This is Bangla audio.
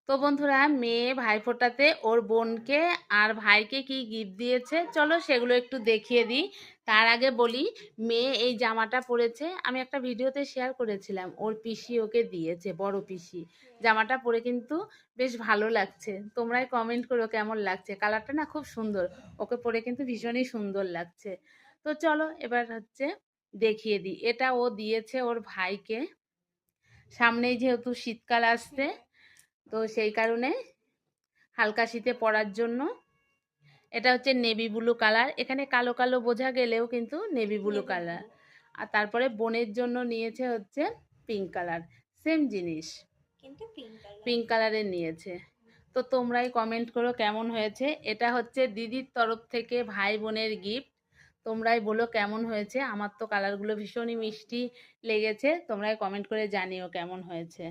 তো বন্ধুরা, মেয়ে ভাইফোঁটাতে ওর বোনকে আর ভাইকে কি গিফট দিয়েছে চলো সেগুলো একটু দেখিয়ে দিই। তার আগে বলি, মেয়ে এই জামাটা পরেছে, আমি একটা ভিডিওতে শেয়ার করেছিলাম, ওর পিসি ওকে দিয়েছে, বড় পিসি। জামাটা পরে কিন্তু বেশ ভালো লাগছে, তোমরাই কমেন্ট করো কেমন লাগছে। কালারটা না খুব সুন্দর, ওকে পরে কিন্তু ভীষণই সুন্দর লাগছে। তো চলো এবার হচ্ছে দেখিয়ে দিই। এটা ও দিয়েছে ওর ভাইকে, সামনেই যেহেতু শীতকাল আসছে, তো সেই কারণে হালকা শীতে পরার জন্য। এটা হচ্ছে নেভি ব্লু কালার, এখানে কালো কালো বোঝা গেলেও কিন্তু নেভি ব্লু কালার। আর তারপরে বোনের জন্য নিয়েছে হচ্ছে পিঙ্ক কালার, সেম জিনিস কিন্তু পিঙ্ক কালার। পিঙ্ক কালারের নিয়েছে। তো তোমরাই কমেন্ট করো কেমন হয়েছে। এটা হচ্ছে দিদির তরফ থেকে ভাই বোনের গিফট, তোমরাই বলো কেমন হয়েছে। আমার তো কালারগুলো ভীষণই মিষ্টি লেগেছে, তোমরাই কমেন্ট করে জানিও কেমন হয়েছে।